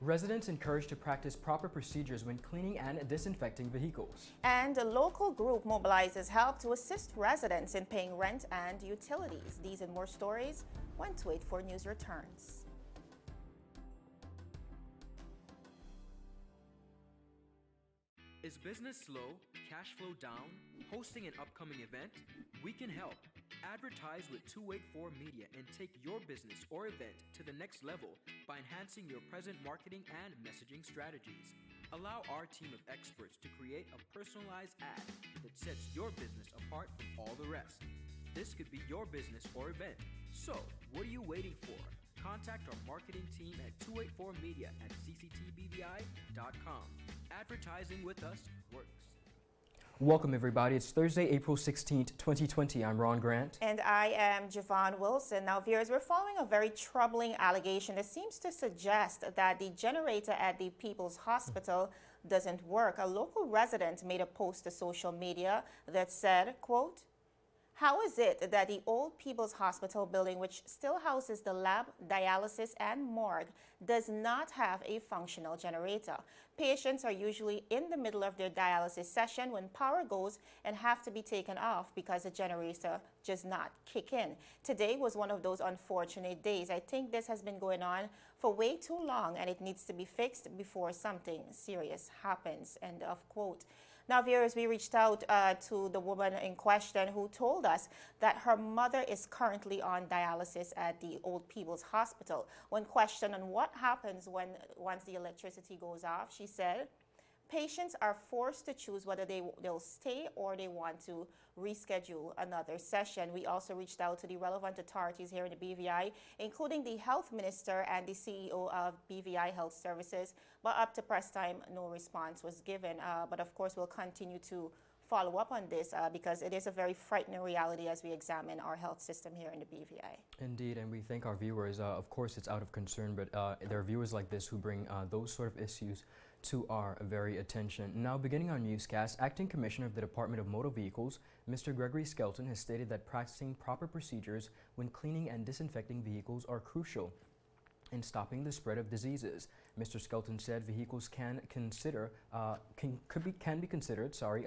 Residents encouraged to practice proper procedures when cleaning and disinfecting vehicles. And a local group mobilizes help to assist residents in paying rent and utilities. These and more stories when 284 News returns. Is business slow, cash flow down, hosting an upcoming event? We can help. Advertise with 284 Media and take your business or event to the next level by enhancing your present marketing and messaging strategies. Allow our team of experts to create a personalized ad that sets your business apart from all the rest. This could be your business or event. So, what are you waiting for? Contact our marketing team at 284media@cctbvi.com. Advertising with us works. Welcome everybody. It's Thursday, April 16th, 2020. I'm Ron Grant. And I am Javon Wilson. Now, viewers, we're following a very troubling allegation that seems to suggest that the generator at the People's Hospital doesn't work. A local resident made a post to social media that said, quote, "How is it that the old People's Hospital building, which still houses the lab, dialysis, and morgue, does not have a functional generator? Patients are usually in the middle of their dialysis session when power goes and have to be taken off because the generator does not kick in. Today was one of those unfortunate days. I think this has been going on for way too long and it needs to be fixed before something serious happens." End of quote. Now, viewers, we reached out to the woman in question who told us that her mother is currently on dialysis at the Old People's Hospital. When questioned on what happens once the electricity goes off, she said, "Patients are forced to choose whether they'll stay or they want to reschedule another session." We also reached out to the relevant authorities here in the BVI, including the health minister and the CEO of BVI Health Services, but up to press time, no response was given. But of course, we'll continue to follow up on this because it is a very frightening reality as we examine our health system here in the BVI. Indeed, and we thank our viewers. Of course, it's out of concern, but there are viewers like this who bring those sort of issues to our very attention. Now, beginning our newscast, Acting Commissioner of the Department of Motor Vehicles, Mr. Gregory Skelton, has stated that practicing proper procedures when cleaning and disinfecting vehicles are crucial in stopping the spread of diseases. Mr. Skelton said vehicles can be considered a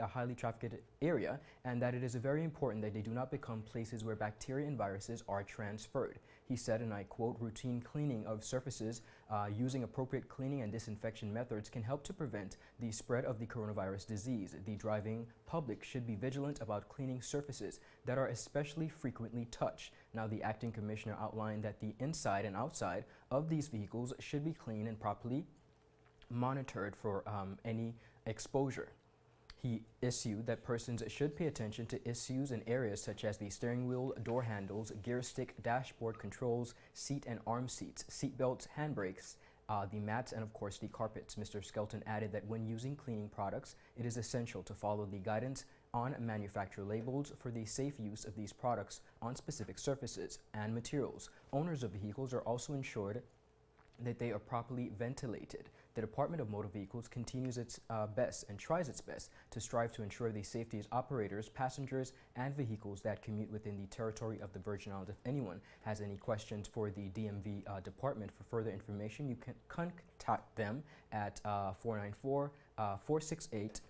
highly trafficked area, and that it is very important that they do not become places where bacteria and viruses are transferred. He said, and I quote, "Routine cleaning of surfaces using appropriate cleaning and disinfection methods can help to prevent the spread of the coronavirus disease. The driving public should be vigilant about cleaning surfaces that are especially frequently touched." Now, the acting commissioner outlined that the inside and outside of these vehicles should be clean and properly monitored for any exposure. He issued that persons should pay attention to issues in areas such as the steering wheel, door handles, gear stick, dashboard controls, seat and arm seats, seat belts, handbrakes, the mats, and of course the carpets. Mr. Skelton added that when using cleaning products, it is essential to follow the guidance on manufacturer labels for the safe use of these products on specific surfaces and materials. Owners of vehicles are also ensured that they are properly ventilated. The Department of Motor Vehicles continues its best and tries its best to strive to ensure the safety of operators, passengers, and vehicles that commute within the territory of the Virgin Islands. If anyone has any questions for the DMV department for further information, you can contact them at 494-468,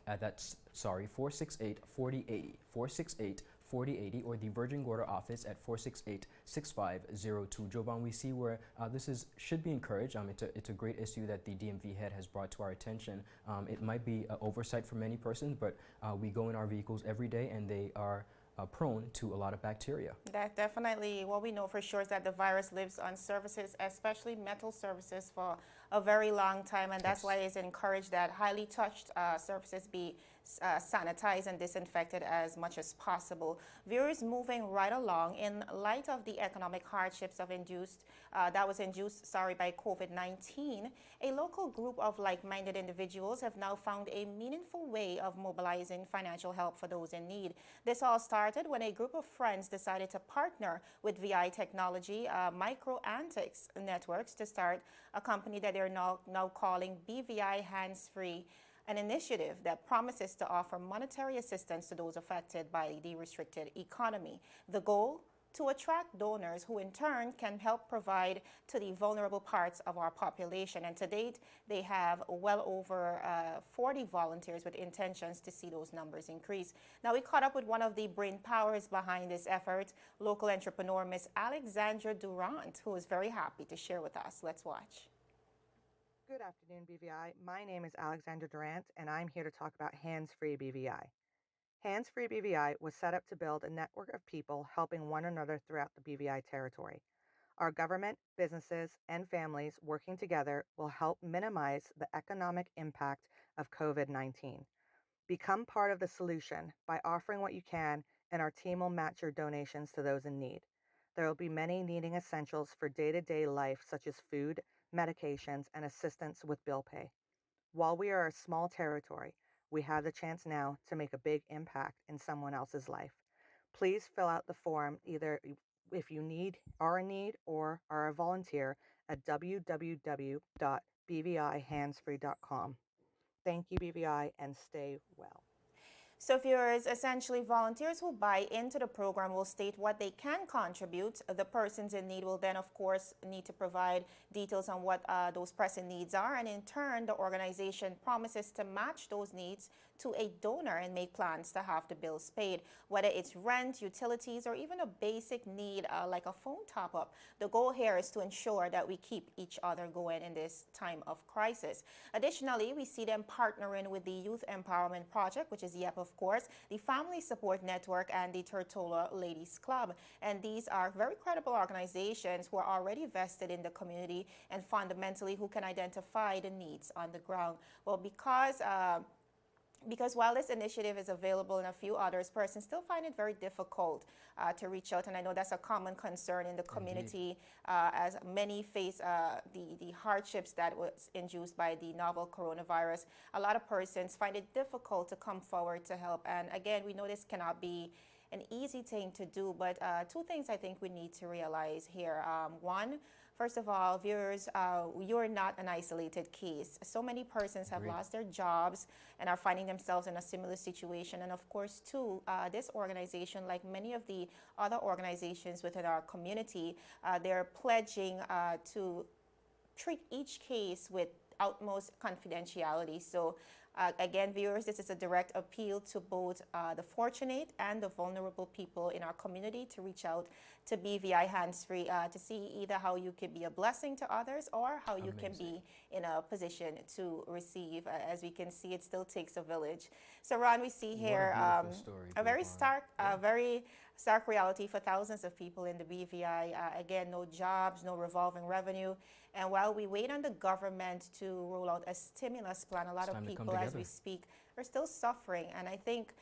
468-4080, 468-4080, or the Virgin Gorda office at 468-6502. Jovan, we see where this should be encouraged. It's a great issue that the DMV head has brought to our attention. It might be an oversight for many persons, but we go in our vehicles every day and they are prone to a lot of bacteria. That definitely, what we know for sure is that the virus lives on surfaces, especially metal surfaces, for a very long time, and that's why it's encouraged that highly touched surfaces be sanitized and disinfected as much as possible. Viewers, moving right along, in light of the economic hardships that was induced by COVID-19, a local group of like-minded individuals have now found a meaningful way of mobilizing financial help for those in need. This all started when a group of friends decided to partner with VI Technology, Micro Antics Networks, to start a company that they're now calling BVI Hands Free, an initiative that promises to offer monetary assistance to those affected by the restricted economy. The goal to attract donors who in turn can help provide to the vulnerable parts of our population. And to date, they have well over 40 volunteers with intentions to see those numbers increase. Now, we caught up with one of the brain powers behind this effort, local entrepreneur Miss Alexandra Durant, who is very happy to share with us. Let's watch. Good afternoon, BVI. My name is Alexandra Durant, and I'm here to talk about Hands-Free BVI. Hands-Free BVI was set up to build a network of people helping one another throughout the BVI territory. Our government, businesses, and families working together will help minimize the economic impact of COVID-19. Become part of the solution by offering what you can, and our team will match your donations to those in need. There will be many needing essentials for day-to-day life, such as food, medications, and assistance with bill pay. While we are a small territory, we have the chance now to make a big impact in someone else's life. Please fill out the form either if you are in need or are a volunteer at www.bvihandsfree.com. Thank you, BVI, and stay well. So viewers, essentially volunteers who buy into the program will state what they can contribute. The persons in need will then, of course, need to provide details on what those pressing needs are. And in turn, the organization promises to match those needs to a donor and make plans to have the bills paid, whether it's rent, utilities, or even a basic need like a phone top-up. The goal here is to ensure that we keep each other going in this time of crisis. Additionally, we see them partnering with the Youth Empowerment Project, which is YEP, of course, the Family Support Network, and the Tortola Ladies Club. And these are very credible organizations who are already vested in the community and fundamentally who can identify the needs on the ground. Well, because while this initiative is available in a few others, persons still find it very difficult to reach out. And I know that's a common concern in the community as many face the hardships that was induced by the novel coronavirus. A lot of persons find it difficult to come forward to help. And again, we know this cannot be an easy thing to do, but two things I think we need to realize here. One, first of all, viewers, you're not an isolated case. So many persons have lost their jobs and are finding themselves in a similar situation. And of course, too, this organization, like many of the other organizations within our community, they're pledging to treat each case with utmost confidentiality. So again, viewers, this is a direct appeal to both the fortunate and the vulnerable people in our community to reach out to BVI Hands-Free to see either how you can be a blessing to others or how you can be in a position to receive. As we can see, it still takes a village. So Ron, we see here a very stark reality for thousands of people in the BVI. Again, no jobs, no revolving revenue. And while we wait on the government to roll out a stimulus plan, a lot of people, as we speak, are still suffering. And I think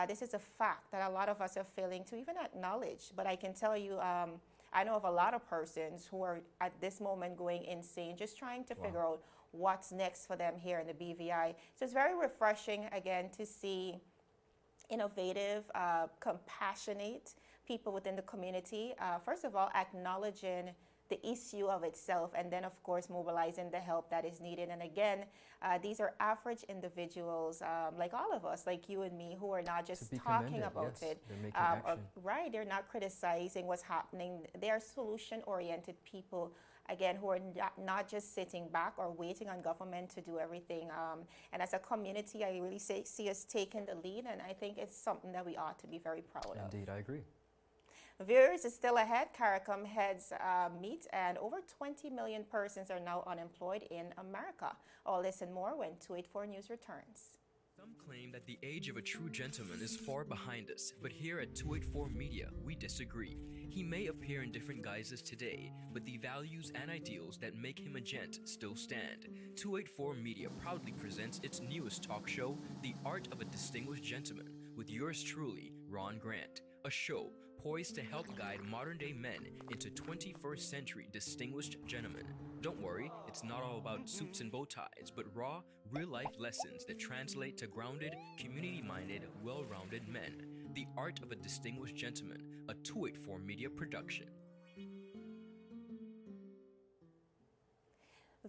this is a fact that a lot of us are failing to even acknowledge. But I can tell you, I know of a lot of persons who are at this moment going insane, just trying to figure out what's next for them here in the BVI. So it's very refreshing, again, to see innovative, compassionate people within the community. First of all, acknowledging the issue of itself, and then of course mobilizing the help that is needed. And again, these are average individuals like all of us, like you and me, who are not just talking about it. They're making action. Right, they're not criticizing what's happening. They are solution-oriented people, again, who are not just sitting back or waiting on government to do everything. And as a community, I really see us taking the lead, and I think it's something that we ought to be very proud of. Indeed, I agree. Viewers, is still ahead. CARICOM Heads meet, and over 20 million persons are now unemployed in America. All this and more when 284 News returns. Some claim that the age of a true gentleman is far behind us, but here at 284 Media, we disagree. He may appear in different guises today, but the values and ideals that make him a gent still stand. 284 Media proudly presents its newest talk show, The Art of a Distinguished Gentleman, with yours truly, Ron Grant. A show poised to help guide modern-day men into 21st century distinguished gentlemen. Don't worry, it's not all about suits and bow ties, but raw, real-life lessons that translate to grounded, community-minded, well-rounded men. The Art of a Distinguished Gentleman, a 284 Media production.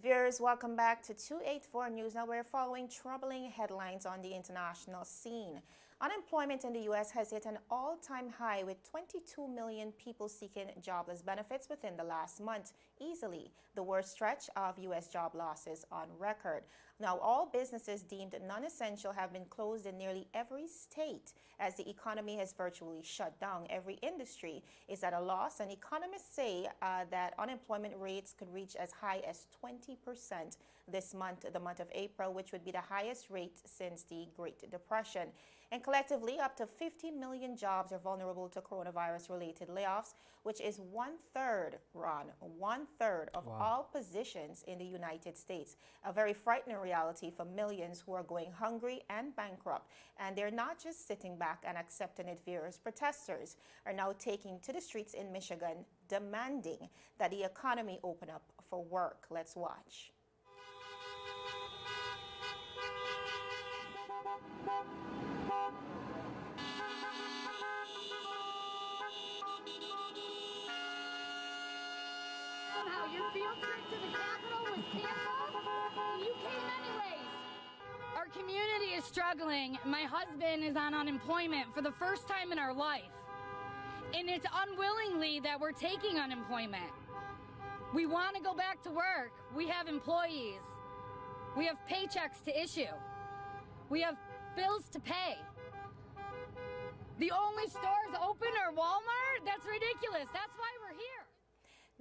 Viewers, welcome back to 284 News. Now we're following troubling headlines on the international scene. Unemployment in the U.S. has hit an all-time high with 22 million people seeking jobless benefits within the last month, easily the worst stretch of U.S. job losses on record. Now, all businesses deemed non-essential have been closed in nearly every state as the economy has virtually shut down. Every industry is at a loss, and economists say that unemployment rates could reach as high as 20% this month, the month of April, which would be the highest rate since the Great Depression. And collectively, up to 50 million jobs are vulnerable to coronavirus-related layoffs, which is one-third of all positions in the United States. A very frightening reality for millions who are going hungry and bankrupt. And they're not just sitting back and accepting it, viewers. Protesters are now taking to the streets in Michigan, demanding that the economy open up for work. Let's watch. Your field trip to the Capitol was canceled? You came anyways. Our community is struggling. My husband is on unemployment for the first time in our life. And it's unwillingly that we're taking unemployment. We want to go back to work. We have employees. We have paychecks to issue. We have bills to pay. The only stores open are Walmart? That's ridiculous. That's why we're here.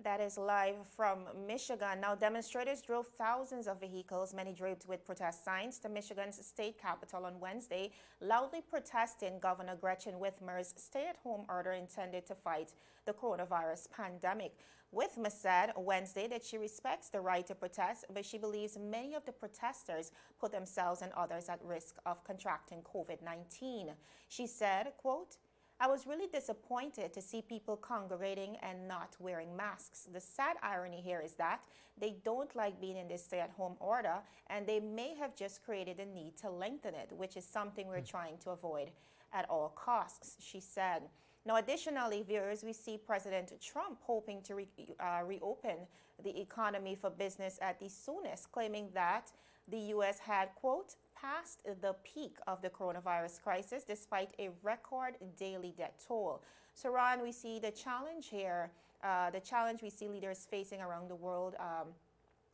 That is live from Michigan. Now, demonstrators drove thousands of vehicles, many draped with protest signs, to Michigan's state capitol on Wednesday, loudly protesting Governor Gretchen Whitmer's stay-at-home order intended to fight the coronavirus pandemic. Whitmer said Wednesday that she respects the right to protest, but she believes many of the protesters put themselves and others at risk of contracting COVID-19. She said, quote, "I was really disappointed to see people congregating and not wearing masks. The sad irony here is that they don't like being in this stay-at-home order, and they may have just created a need to lengthen it, which is something we're trying to avoid at all costs," she said. Now, additionally, viewers, we see President Trump hoping to reopen the economy for business at the soonest, claiming that the U.S. had, quote, passed the peak of the coronavirus crisis despite a record daily death toll. So, Ron, we see the challenge here, the challenge we see leaders facing around the world.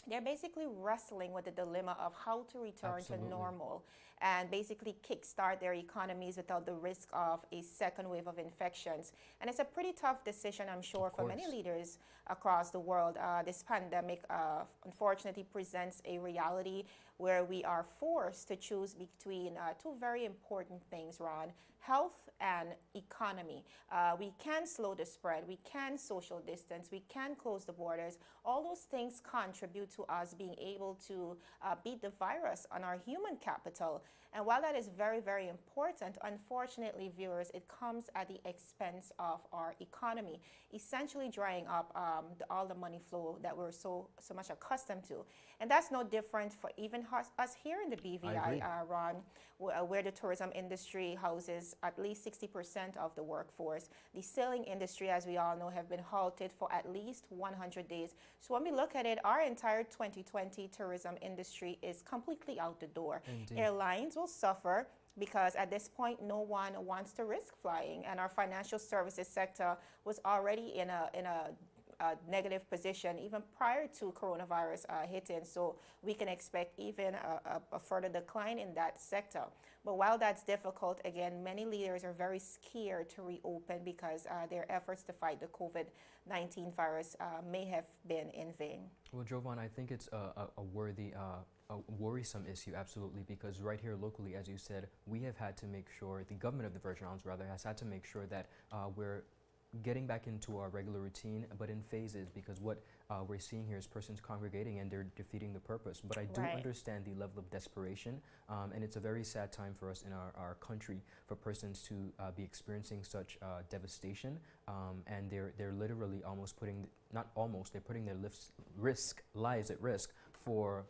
They're basically wrestling with the dilemma of how to return to normal and basically kickstart their economies without the risk of a second wave of infections. And it's a pretty tough decision, I'm sure, for many leaders across the world. This pandemic, unfortunately, presents a reality where we are forced to choose between two very important things, Ron: health and economy. We can slow the spread, we can social distance, we can close the borders. All those things contribute to us being able to beat the virus on our human capital. And while that is very, very important, unfortunately, viewers, it comes at the expense of our economy, essentially drying up all the money flow that we're so much accustomed to. And that's no different for even us here in the BVI, Ron, where the tourism industry houses at least 60% of the workforce. The sailing industry, as we all know, have been halted for at least 100 days. So when we look at it, our entire 2020 tourism industry is completely out the door. Indeed. Airlines will suffer because at this point, no one wants to risk flying, and our financial services sector was already in a negative position even prior to coronavirus hitting, so we can expect even a further decline in that sector. But while that's difficult, again, many leaders are very scared to reopen because their efforts to fight the COVID-19 virus may have been in vain. Well, Jovan, I think it's a worrisome issue, absolutely, because right here locally, as you said, we have had to make sure, the government of the Virgin Islands rather, has had to make sure that we're getting back into our regular routine, but in phases, because what we're seeing here is persons congregating and they're defeating the purpose. But I do understand the level of desperation, and it's a very sad time for us in our country for persons to be experiencing such devastation, and they're literally almost putting, not almost, they're putting their lives at risk for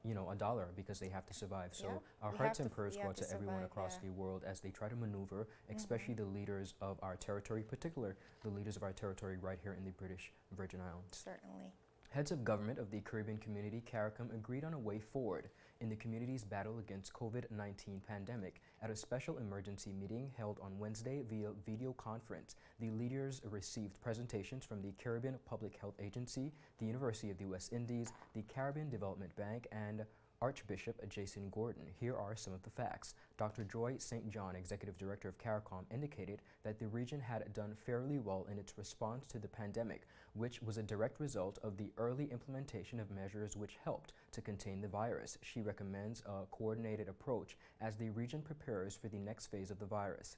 $1 because they have to survive. So our hearts and prayers go out to everyone across the world as they try to maneuver, especially the leaders of our territory, particularly the leaders of our territory right here in the British Virgin Islands. Certainly. Heads of government of the Caribbean community, CARICOM, agreed on a way forward in the community's battle against COVID-19 pandemic. At a special emergency meeting held on Wednesday via video conference, the leaders received presentations from the Caribbean Public Health Agency, the University of the West Indies, the Caribbean Development Bank, and Archbishop Jason Gordon. Here are some of the facts. Dr. Joy St. John, Executive Director of CARICOM, indicated that the region had done fairly well in its response to the pandemic, which was a direct result of the early implementation of measures which helped to contain the virus. She recommends a coordinated approach as the region prepares for the next phase of the virus.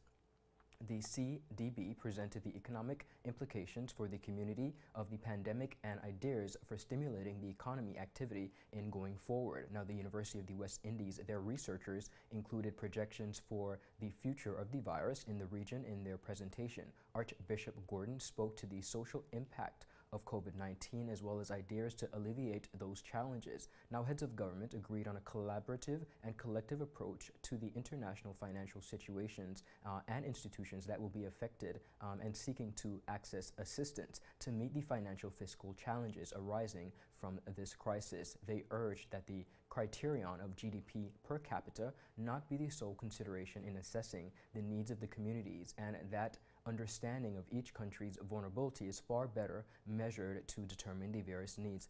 The CDB presented the economic implications for the community of the pandemic and ideas for stimulating the economy activity in going forward. Now, the University of the West Indies, their researchers included projections for the future of the virus in the region in their presentation. Archbishop Gordon spoke to the social impact of COVID-19 as well as ideas to alleviate those challenges. Now, heads of government agreed on a collaborative and collective approach to the international financial situations and institutions that will be affected and seeking to access assistance to meet the financial fiscal challenges arising from this crisis. They urged that the criterion of GDP per capita not be the sole consideration in assessing the needs of the communities, and that understanding of each country's vulnerability is far better measured to determine the various needs.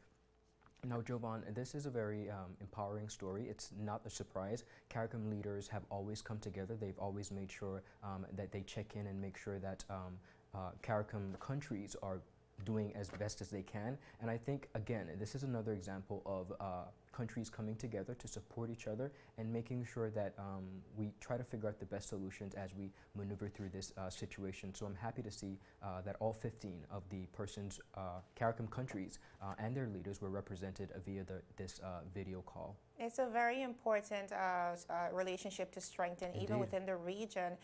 Now, Jovan, this is a very empowering story. It's not a surprise. CARICOM leaders have always come together. They've always made sure that they check in and make sure that CARICOM countries are doing as best as they can. And I think, again, this is another example of countries coming together to support each other and making sure that we try to figure out the best solutions as we maneuver through this situation. So I'm happy to see that all 15 of the CARICOM countries and their leaders were represented via this video call. It's a very important relationship to strengthen. Indeed. Even within the region.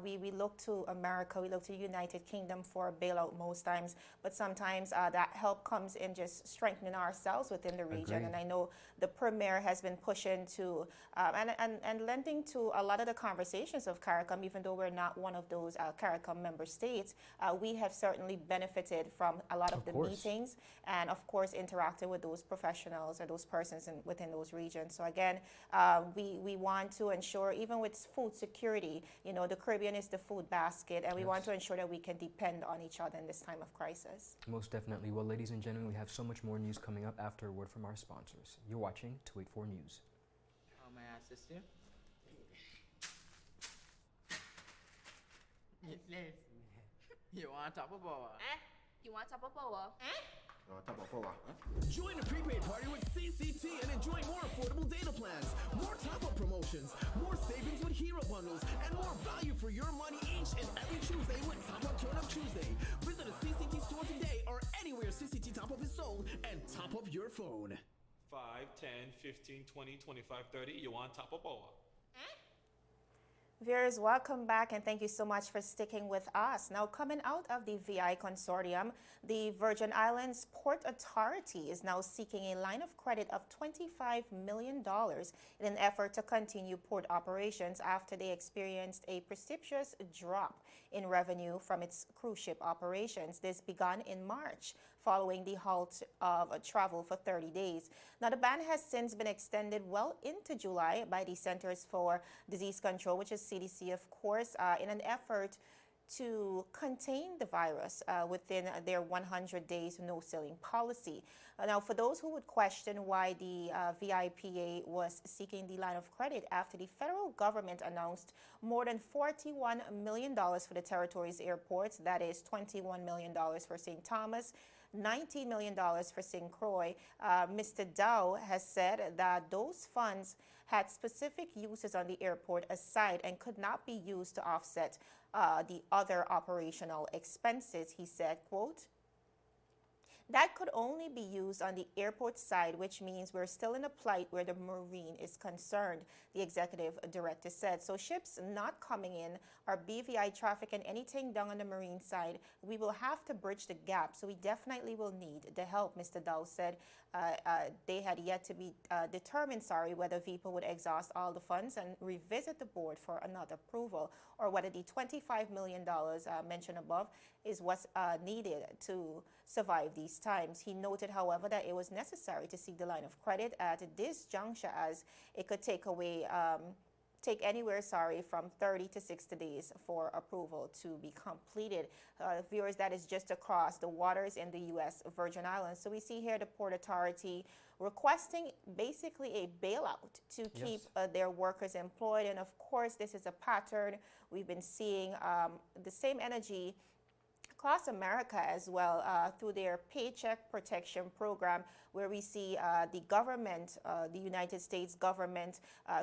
We look to America, we look to the United Kingdom for a bailout most times, but sometimes that help comes in just strengthening ourselves within the region. Agreed. And I know the Premier has been pushing to and lending to a lot of the conversations of CARICOM, even though we're not one of those CARICOM member states. We have certainly benefited from a lot of the meetings and, of course, interacting with those professionals or those persons within those regions. So again, we want to ensure, even with food security, you know, the Caribbean is the food basket, and we want to ensure that we can depend on each other in this time of crisis. Most definitely. Well, ladies and gentlemen, we have so much more news coming up after a word from our sponsors. You're watching 284 News. How may I assist you? You want top of power? You want top of power? Join the prepaid party with CCT and enjoy more affordable data plans, more top-up promotions, more savings with hero bundles, and more value for your money each and every Tuesday with Top Up Turn Up Tuesday. Visit a CCT store today or anywhere CCT Top Up is sold and top up your phone. 5, 10, 15, 20, 25, 30. You want top of power? Viewers, welcome back, and thank you so much for sticking with us. Now, coming out of the VI consortium, the Virgin Islands Port Authority is now seeking a line of credit of $25 million in an effort to continue port operations after they experienced a precipitous drop in revenue from its cruise ship operations. This began in March, following the halt of travel for 30 days. Now, the ban has since been extended well into July by the Centers for Disease Control, which is CDC, of course, in an effort to contain the virus within their 100 days no-sailing policy. Now, for those who would question why the VIPA was seeking the line of credit after the federal government announced more than $41 million for the territory's airports, that is $21 million for St. Thomas, $19 million for St. Croix, Mr. Dow has said that those funds had specific uses on the airport aside and could not be used to offset the other operational expenses. He said, quote, "That could only be used on the airport side, which means we're still in a plight where the Marine is concerned," the executive director said. So ships not coming in, our BVI traffic and anything done on the Marine side, we will have to bridge the gap. So we definitely will need the help, Mr. Dow said. They had yet to be determined, whether VIPA would exhaust all the funds and revisit the board for another approval, or whether the $25 million mentioned above is what's needed to survive these times. He noted, however, that it was necessary to seek the line of credit at this juncture, as it could take anywhere from 30 to 60 days for approval to be completed. Viewers, that is just across the waters in the U.S. Virgin Islands. So we see here the Port Authority requesting basically a bailout to keep their workers employed. And of course, this is a pattern. We've been seeing the same energy across America as well through their Paycheck Protection Program, where we see the government, the United States government,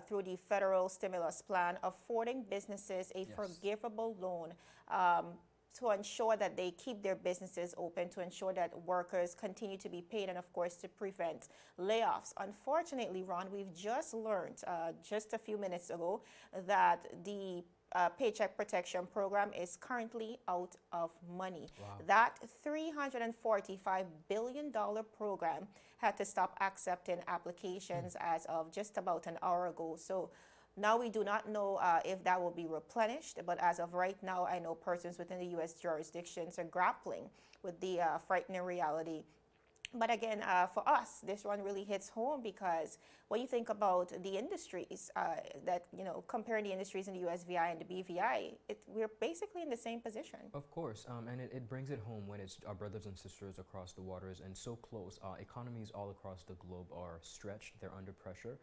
through the federal stimulus plan, affording businesses a forgivable loan to ensure that they keep their businesses open, to ensure that workers continue to be paid, and of course to prevent layoffs. Unfortunately, Ron, we've just learned just a few minutes ago that the Paycheck Protection Program is currently out of money. Wow. That $345 billion program had to stop accepting applications as of just about an hour ago. So now we do not know if that will be replenished, but as of right now, I know persons within the U.S. jurisdictions are grappling with the frightening reality. But again, for us, this one really hits home, because when you think about the industries that, comparing the industries in the USVI and the BVI, we're basically in the same position. Of course, and it brings it home when it's our brothers and sisters across the waters and so close. Economies all across the globe are stretched, they're under pressure.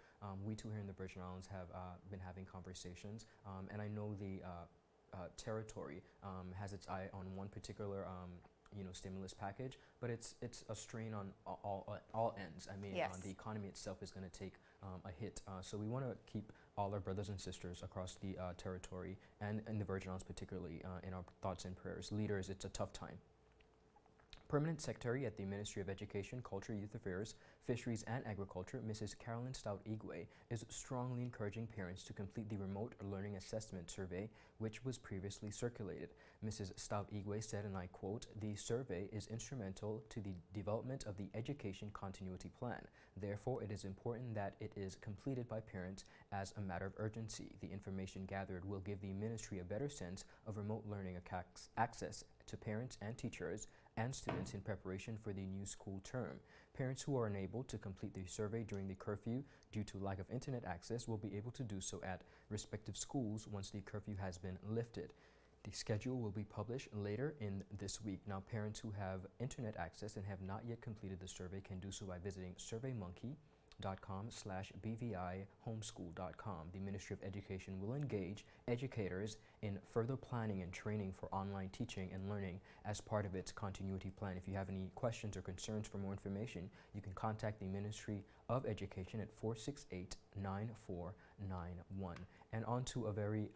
We too here in the Virgin Islands have been having conversations, and I know the territory has its eye on one particular stimulus package, but it's a strain on all ends. I mean, the economy itself is going to take a hit. So we want to keep all our brothers and sisters across the territory and in the Virgin Islands particularly in our thoughts and prayers. Leaders, it's a tough time. Permanent Secretary at the Ministry of Education, Culture, Youth Affairs, Fisheries and Agriculture, Mrs. Carolyn Stout-Igwe, is strongly encouraging parents to complete the Remote Learning Assessment Survey, which was previously circulated. Mrs. Stout-Igwe said, and I quote, "The survey is instrumental to the development of the Education Continuity Plan. Therefore, it is important that it is completed by parents as a matter of urgency. The information gathered will give the ministry a better sense of remote learning access to parents and teachers and students in preparation for the new school term. Parents who are unable to complete the survey during the curfew due to lack of internet access will be able to do so at respective schools once the curfew has been lifted. The schedule will be published later in this week." Now, parents who have internet access and have not yet completed the survey can do so by visiting surveymonkey.com/BVIhomeschool.com. The Ministry of Education will engage educators in further planning and training for online teaching and learning as part of its continuity plan. If you have any questions or concerns for more information, you can contact the Ministry of Education at 468-9491. And on to a very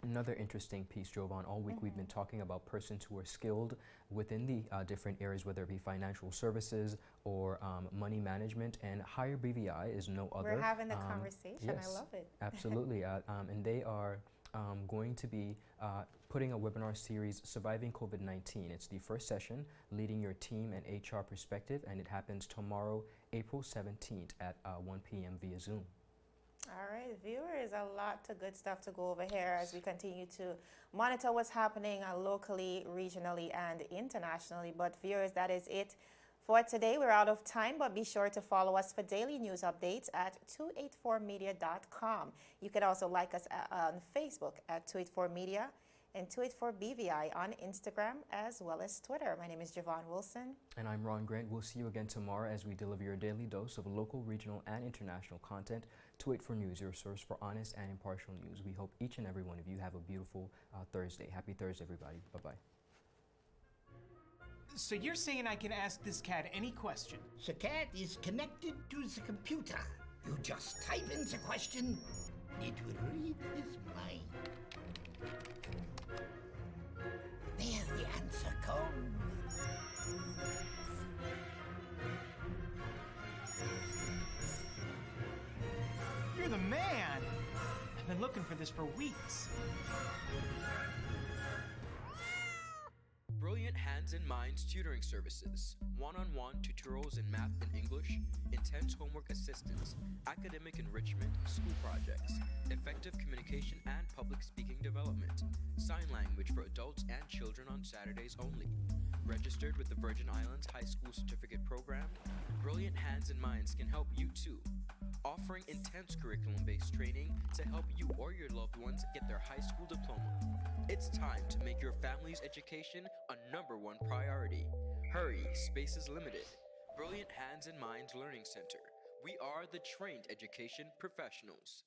another interesting piece, Jovan. All week we've been talking about persons who are skilled within the different areas, whether it be financial services or money management, and Higher BVI is no other. We're having the conversation. Yes, I love it. Absolutely. And they are going to be putting a webinar series, Surviving COVID-19. It's the first session, Leading Your Team and HR Perspective, and it happens tomorrow, April 17th at 1 p.m. via Zoom. All right, viewers, a lot of good stuff to go over here as we continue to monitor what's happening locally, regionally, and internationally. But viewers, that is it for today. We're out of time, but be sure to follow us for daily news updates at 284media.com. You can also like us on Facebook at 284media and 284BVI on Instagram as well as Twitter. My name is Javon Wilson. And I'm Ron Grant. We'll see you again tomorrow as we deliver your daily dose of local, regional, and international content. 284 News, your source for honest and impartial news. We hope each and every one of you have a beautiful Thursday. Happy Thursday, everybody. Bye-bye. So you're saying I can ask this cat any question? The cat is connected to the computer. You just type in the question, it will read his mind. There the answer comes. You're the man! I've been looking for this for weeks. Brilliant Brilliant Hands and Minds tutoring services, one-on-one tutorials in math and English, intense homework assistance, academic enrichment, school projects, effective communication and public speaking development, sign language for adults and children on Saturdays only. Registered with the Virgin Islands High School Certificate Program, Brilliant Hands and Minds can help you too. Offering intense curriculum-based training to help you or your loved ones get their high school diploma. It's time to make your family's education a #1 priority. Hurry, space is limited. Brilliant Hands and Minds Learning Center. We are the trained education professionals.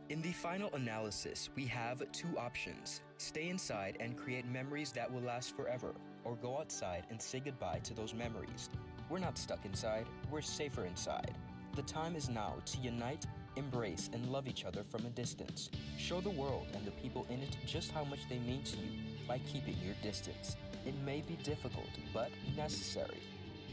In the final analysis, we have 2 options. Stay inside and create memories that will last forever, or go outside and say goodbye to those memories. We're not stuck inside, we're safer inside. The time is now to unite, embrace, and love each other from a distance. Show the world and the people in it just how much they mean to you by keeping your distance. It may be difficult, but necessary.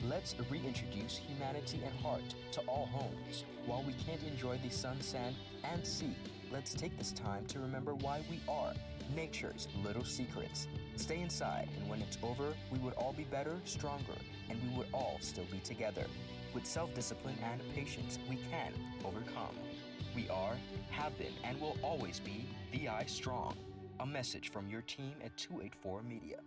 Let's reintroduce humanity and heart to all homes. While we can't enjoy the sun, sand, and sea, let's take this time to remember why we are nature's little secrets. Stay inside, and when it's over, we would all be better, stronger, and we would all still be together. With self-discipline and patience, we can overcome. We are, have been, and will always be VI Strong. A message from your team at 284 Media.